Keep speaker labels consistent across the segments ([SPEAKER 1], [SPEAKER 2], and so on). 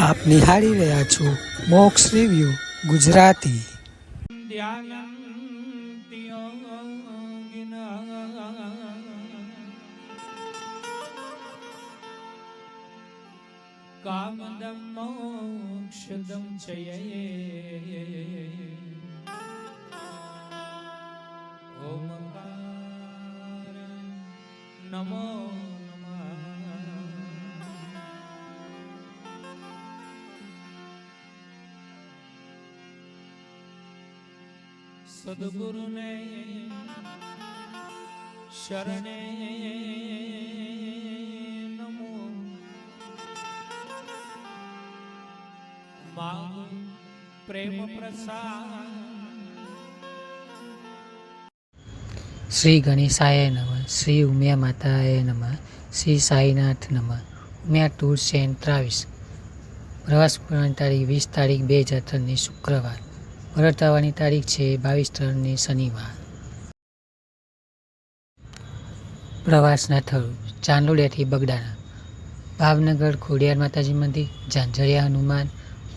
[SPEAKER 1] આપ નિહાળી રહ્યા છો મોક્ષ રિવ્યુ ગુજરાતી.
[SPEAKER 2] કામદમ મોક્ષદમ ચયે ઓમકાર નમો સદગુરુ ને શરણે નમો માંગુ પ્રેમ પ્રસાદ.
[SPEAKER 3] શ્રી ગણેશાય નમઃ. શ્રી ઉમિયા માતાય નમઃ. શ્રી સાઈનાથ નમઃ. Umiya tours and travels. પ્રવાસ પૂર્ણ તારીખ 20 તારીખ 2003 શુક્રવાર. પરત આવવાની તારીખ છે 22/3 શનિવાર. પ્રવાસના સ્થળો: ચાંદોડિયાથી બગદાણા, ભાવનગર ખોડિયાર માતાજી મંદિર, ઝાંઝરિયા હનુમાન,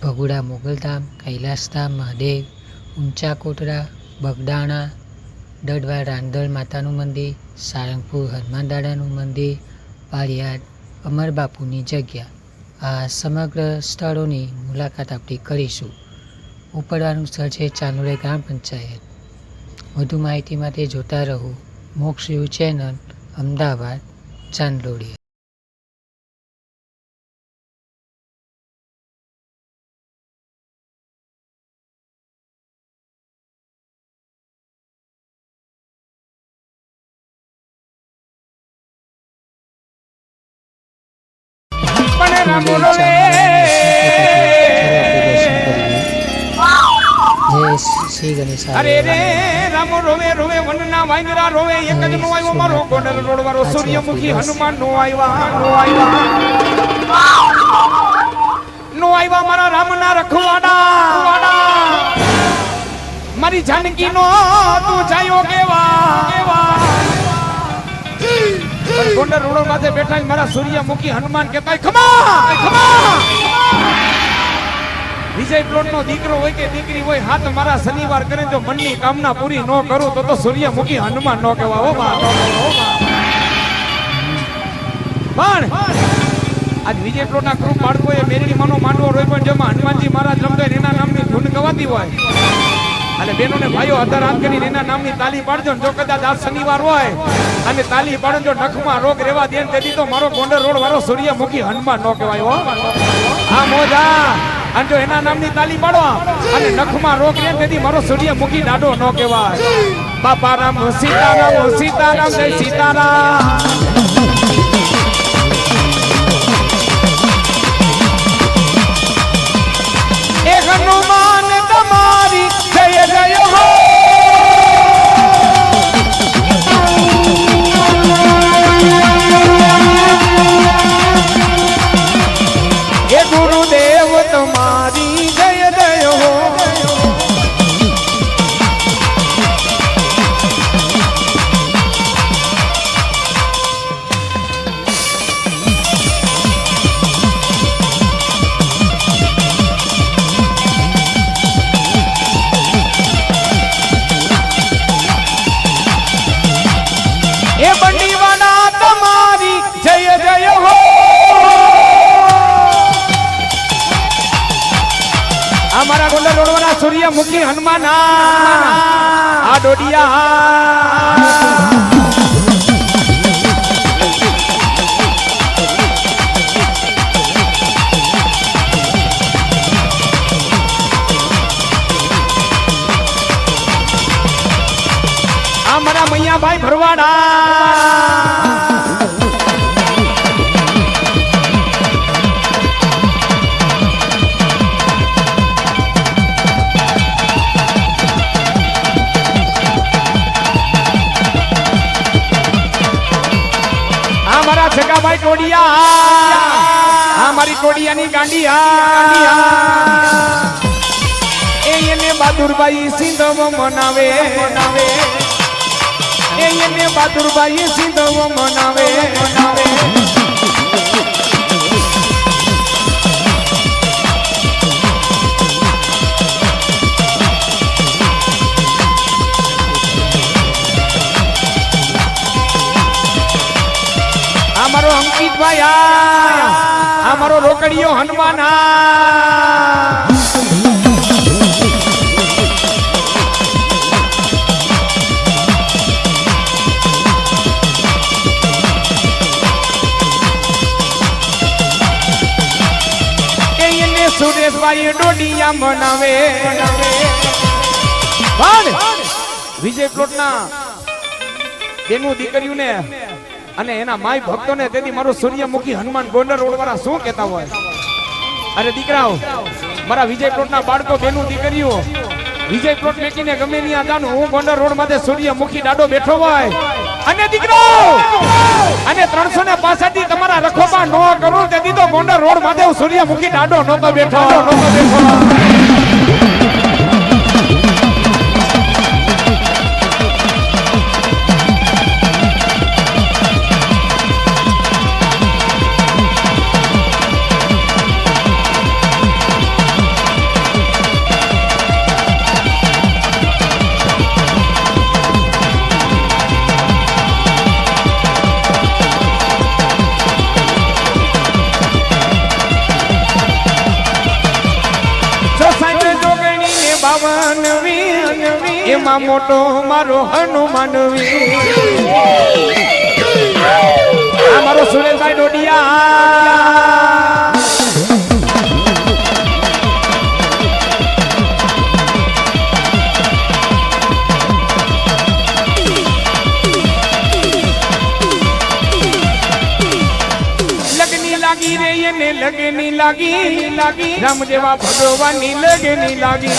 [SPEAKER 3] ભગુડા મોગલધામ, કૈલાસધામ મહાદેવ, ઊંચા કોટડા, બગદાણા, દડવા રાંદલ માતાનું મંદિર, સારંગપુર હનુમાન દાદાનું મંદિર, પાળિયાદ અમરબાપુની જગ્યા. આ સમગ્ર સ્થળોની મુલાકાત આપણે કરીશું. ઉપરવાનું સ્થળ છે ચાંદોડિયા ગ્રામ પંચાયત. વધુ માહિતી માટે જોતા રહો મોક્ષ રિવ્યુ ચેનલ, અમદાવાદ, ચાંદોડિયા. શ્રી ગણેશ.
[SPEAKER 2] અરે રે રામો રોવે રોવે વનના વાંદરા રોવે, એક જ નો આવ્યો મારો ગોંડલ રોડ વાળો સૂર્યમુખી હનુમાન નો આવ્યા મારા રામના રખવાડા. મારી જાનકી નો તું જાયો કેવા ગોંડલ રોડ માથે બેઠા મારા સૂર્યમુખી હનુમાન કહેતા ખમા. વિજય પ્લોટ નો દીકરો હોય કે દીકરી હોય, હાથ મારા શનિવાર કરે જો મનની કામના પૂરી ન કરું તો સૂર્યમુખી હનુમાન નો કહેવા. હો પણ આજ વિજય પ્લોટ ના ગ્રુપ બાળકોએ મેરડી માનો માંડવો રોય પણ જેમાં હનુમાનજી મહારાજ રમતો એના નામની ધૂન ગવાતી હોય અને બેનો ને ભાઈઓ અધર હાથ કરીને એના નામની તાલી પાડજો. જો કદાચ આજ શનિવાર હોય અને તાલી પાડો, જો નખમાં રોગ રેવા દે તેથી તો મારો ગોંડલ રોડ વાળો સૂર્યમુખી હનુમાન નો કહેવાય. હો આ મોજા અને જો એના નામની તાલી પાડો અને નખમાં રોગ રે તેથી મારો સૂર્યમુખી દાડો ન કહેવાય. બાપા રામ સીતારામ સીતારામ જય સીતારામ. એ હનુમાન તમારી જય જય હો. એ ગુરુદેવ તમારી જય જય હો. એ બંડીવાના તમારી જય જય હો. અમારા ગોંડલ રોડવાળા સૂર્યમુખી હનુમાન આ ડોડિયા. અમારા મૈયાભાઈ ભરવાડા. અમારા છગાભાઈ ટોડિયા. અમારી ટોડિયાની ગાંડિયા. એને બહાદુરભાઈ સિંધવ મનાવે. એને બહાદુરભાઈ સિંધવ મનાવે. ભાઈ આ મારો રોકડીયો હનુમાન સુરેશભાઈ ડોડિયા બનાવે વિજય પ્લોટના તેનું દીકરીઓને અને એના માય ભક્તોને તેથી મારો સૂર્યમુખી હનુમાન ગોંડલ રોડ વાળા શું કહેતા હોય? અરે દીકરાઓ, મારા વિજય પ્લોટના બાળકો બેનું દીકરીઓ વિજય પ્લોટ મેકીને ગમે ત્યાં જાનું હું ગોંડલ રોડ માથે સૂર્યમુખી દાડો બેઠો હોય અને દીકરાઓ અને 365 થી તમારા રખોપા ન કરું તેથી તો ગોંડલ રોડ માથે સૂર્યમુખી દાડો નહોતો બેઠો. એમાં મોટો મારો હનુમાન મારો સુરેશભાઈ ડોડિયા લગની લાગી રે એને લગની લાગી રામ જેવા ભગવાનની લગની લાગી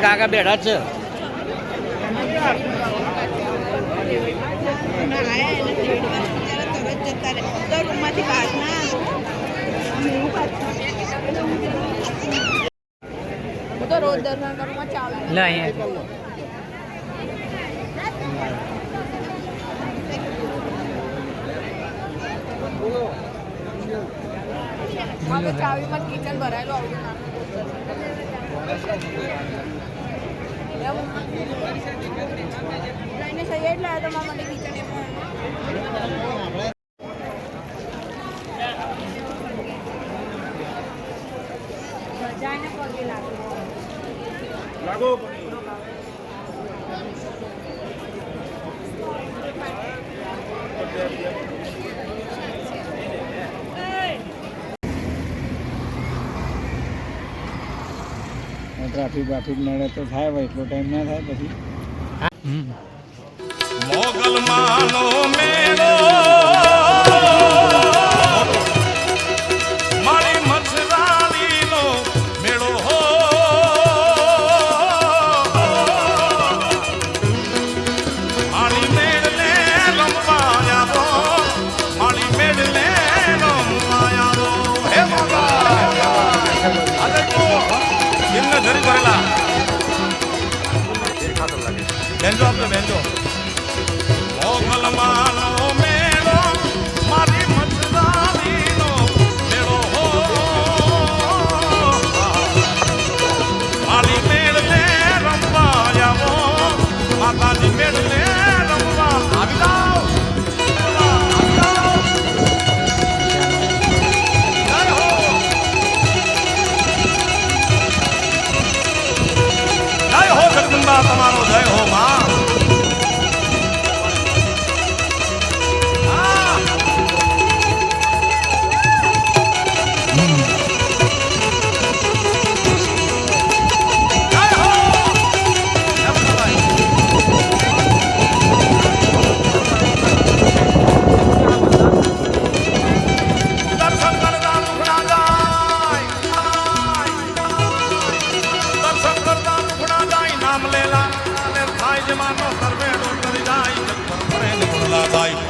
[SPEAKER 4] કાકા બેઠા છે
[SPEAKER 5] રોજ દર્શન કરવા ચાલે ચાવીમાં કિચન ભરાયેલું આવડું લઈને સહી એટલે આવ્યો તો મારા માટે કિચન બજાને પગે લાગો
[SPEAKER 4] ટ્રાફિક નડે તો થાય ભાઈ, એટલો ટાઈમ ના થાય પછી.
[SPEAKER 6] મોગલ માનો મેળો મારી મથરાલીનો મેળો હો મારી મેળલે રમવાયા મારી મેળલે રમવાયા હે મોગા અરે કો એમને ધરી ભરેલા બેંજો આપણે બેંજો મોગલ માનો મેળો મારી મથરાલીનો મેળો હો મારી મેળલે રમવા આવો માતાજી મેળલે રમવા આવી જાઓ જય હો જગદંબા તમારો જય હો માં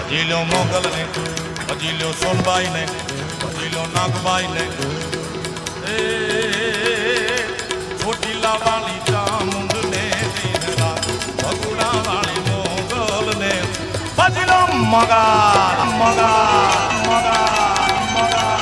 [SPEAKER 6] જીલ્યો મોગલ ને જીલ્યો સોનબાઈ ને જીલ્યો નાગબાઈ ને ચોટીલા વાળી ચામુંડ ને ભગુડા વાળી મોગલ ને ભજીલો મગા મગા મગા મગા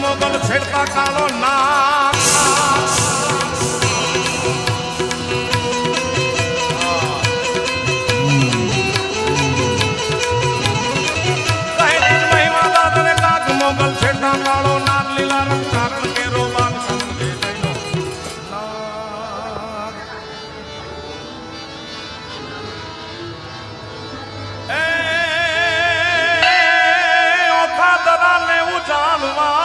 [SPEAKER 6] મોગલ છેડતા કાળો નાગ મોગલ છેડતા કાળો નાગ લીલા રંગ કારણ કે રોબાન સમજે જઈનો નાગ એ ઓખા દરાને ઉજાલવા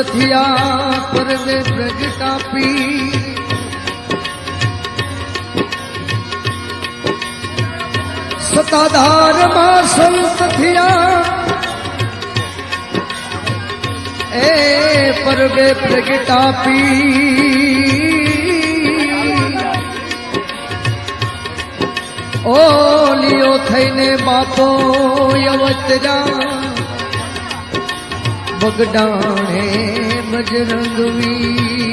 [SPEAKER 7] થયા પરવે પ્રગટાપી સતાધારમાં સંત થયા એ પરવે પ્રગટાપી ઓલિયો થઈને બાપો અવતરા બગડાણે બજરંગવી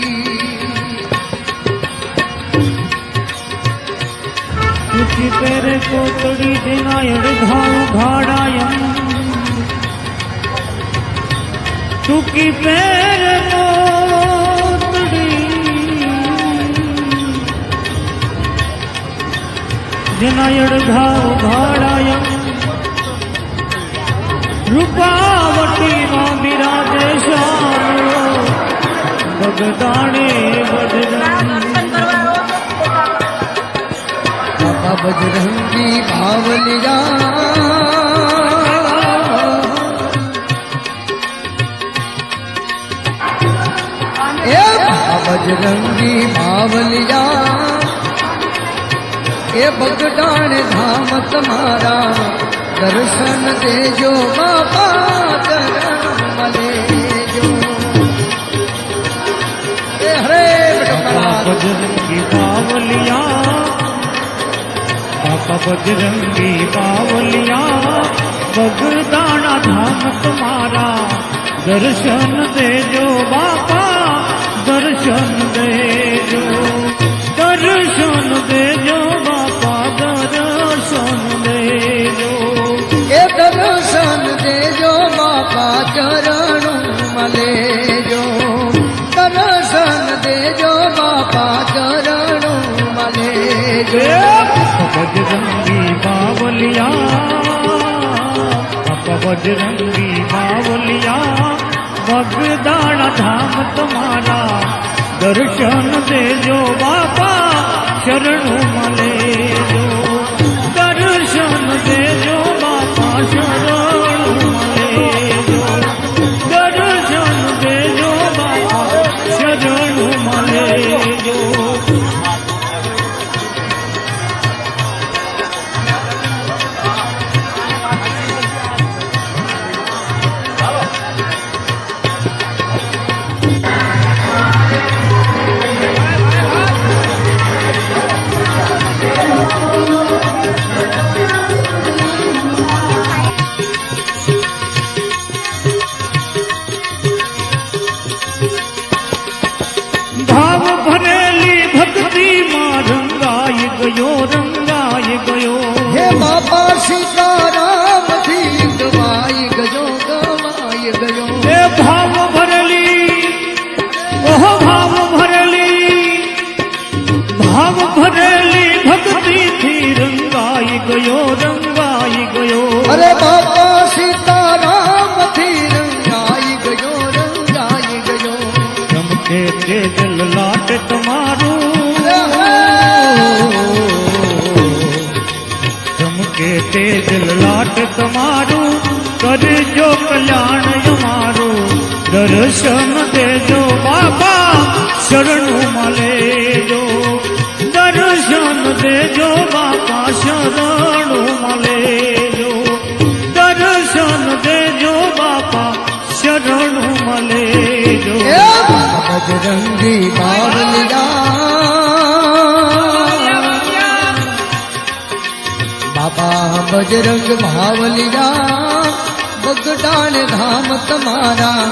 [SPEAKER 8] તુચી પેરે કોતડી દેનાયડ ઘાવ ઘાડાયમ તુકી પેરે કોતડી દેનાયડ ઘાવ ઘાડાયમ રૂપાવટી માં બિરાજે શાનો બગદાણે
[SPEAKER 7] બાબા બજરંગી બાવલિયા એ બાબા બજરંગી બાવલિયા એ બગડાણ ધામ તમારા દર્શન દેજો બાપા ચરણ મલેજો એ હરે
[SPEAKER 8] બજરંગી બાવલિયા બાપા બજરંગી બાવલિયા બગદાણા ધામ તમારા દર્શન દેજો બાપા દર્શન દેજો દર્શન દેજો બાપા દર્શન દેજો
[SPEAKER 7] એ દર્શન દેજો બાપા ચરણ મલેજો દર્શન દેજો બાપા ચરણ મલેજો
[SPEAKER 8] બજરંગી બાવલિયા બજરંગી બાવલિયા બગદાણા ધામ તમારા દર્શન દેજો બાપા શરણું મલેજો દર્શન દેજો બાપા શરણું મલેજો દર્શન દેજો બાપા શરણું મલેજો રંગાઈ ગયો
[SPEAKER 7] હે બાપા સીતારામ થી ગવાઈ ગયો ગવાઈ ગયો
[SPEAKER 8] એ ભાવ ભરેલી ઓહ ભાવ ભરેલી ભક્તિ થી રંગાઈ ગયો
[SPEAKER 7] અરે બાપા સીતારામ થી રંગાઈ ગયો
[SPEAKER 8] ચમકે તેજ લાટ તમારું ચમકે તેજ લાટ તમારું કરજો કલ્યાણ અમારું દર્શન દેજો બાબા શરણું મલેજો દર્શન દેજો બાપા શરણું મલેજો દર્શન દેજો બાપા શરણું મલેજો
[SPEAKER 7] બજરંગી બાવલિયા બાબા બજરંગ ભાવલિયા બગડાણ ધામ તમારા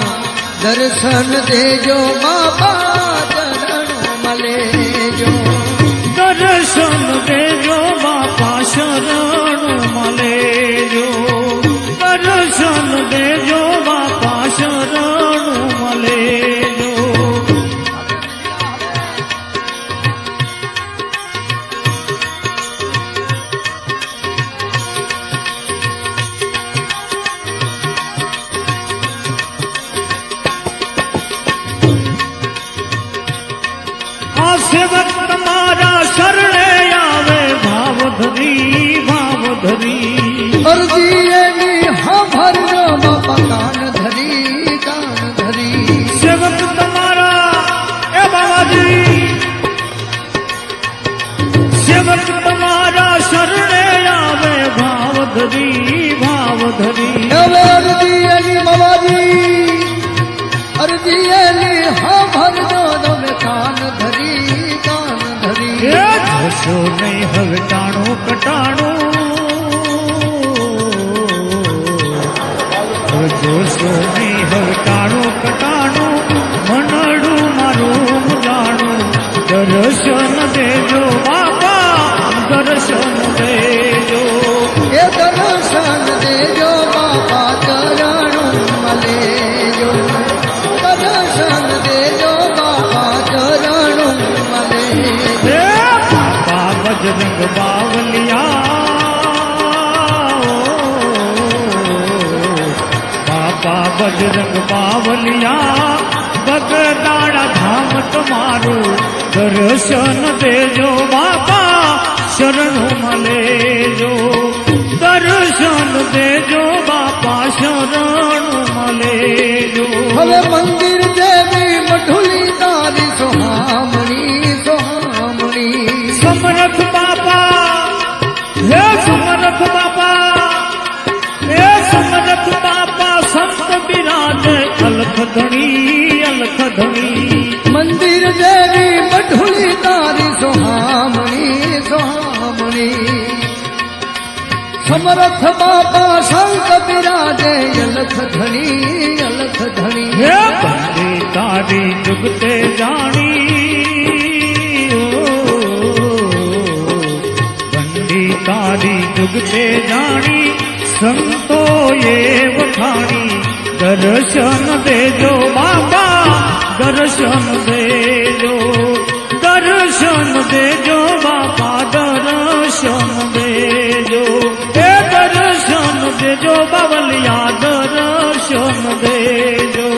[SPEAKER 7] દર્શન દેજો બાપા ચરણ મલેજો
[SPEAKER 8] દર્શન દેજો બાપા શરણું મલેજો દર્શન દેજો બાપા શરણું મલેજો આ સેવક તમારા શરણે આવે ભાવ ધરી
[SPEAKER 7] અરજી એની હા ભરજો બાપા કાન ધરી
[SPEAKER 8] ધરી ભાવ ધરી
[SPEAKER 7] હવે અરજી એની બાબાજી અરજી એની હા ભરજો તમે કાન ધરી
[SPEAKER 8] એ જોશો નહીં હવે ટાણું કટાણું જોશો નહીં હવે ટાણું કટાણું મનડું મારું જાણું દર્શન દેજો બાપા દર્શન દેજો
[SPEAKER 7] એ દર્શન દેજો બાપા ચરણું મલેજો દર્શન દેજો બાપા ચરણું મલેજો
[SPEAKER 8] હે બાપા બજરંગ બાવલિયા બાપા બજરંગ બાવલિયા બગદાણા ધામ તમારું દર્શન દેજો બાપા શરણું મલેજો દર્શન દેજો બાપા શરણું મલેજો
[SPEAKER 7] હવે મંદિર દેવી મઢુલી તારી સોહામણી સોહામણી
[SPEAKER 8] સમરથ બાપા હે સમરથ બાપા હે સમરથ બાપા સંત બિરાજે અલખ ધણી
[SPEAKER 7] મંદિર દેવી મઢુલી તારી સોહામણી સોહામણી સમરથ બાપા સંત બિરાજે અલખ ધણી
[SPEAKER 8] હે બંને તારી જુગતે જાણી બંડી તારી જુગતે જાણી સંતોએ વખાણી દર્શન દેજો બાબા દર્શન દેજો દર્શન દેજો બાપા દર્શન દેજો હે દર્શન દેજો બાવલિયા દર્શન દેજો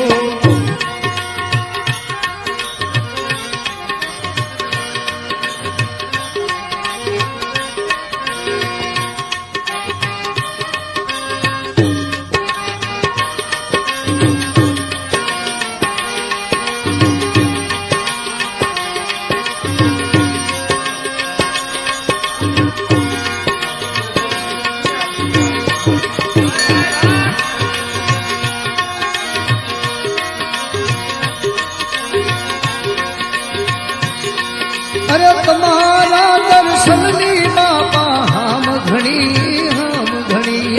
[SPEAKER 7] અરે તમારા દર્શનની બાપા હામ ઘણી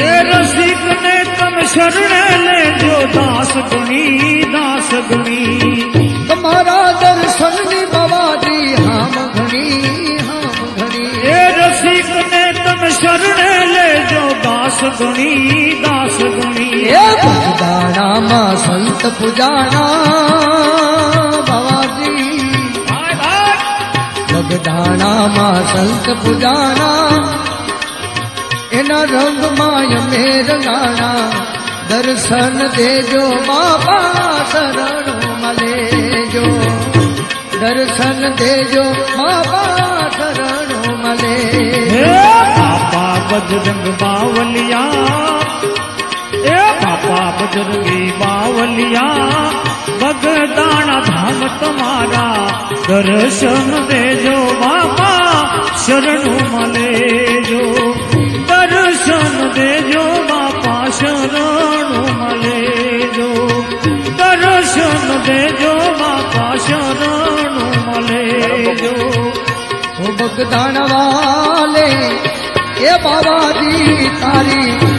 [SPEAKER 8] એ રસિક ને તમ શરણે લેજો દાસ ગણી
[SPEAKER 7] તમારા દર્શનની બાબાજી હામ ઘણી
[SPEAKER 8] એ રસિક ને તમ શરણે લેજો દાસ ગણી
[SPEAKER 7] એ ભગદાણામાં સંત પૂજાણા બાબાજી ભગદાણામાં સંત પૂજાણા એના રંગમાં મેર ગાણા દર્શન દેજો બાબા શરણો મલેજો દર્શન દેજો બાબા શરણો મલે
[SPEAKER 8] હે બાપા બજરંગ બાવલિયા એ બાપા બજરંગી બાવલિયા બગદાણા ધામ તમારા દર્શન દેજો બાપા શરણું મલેજો દર્શન દેજો બાપા શરણું મલેજો દર્શન દેજો બાપા શરણું મલેજો
[SPEAKER 7] બગદાણ વાલે એ બાબાજી તારી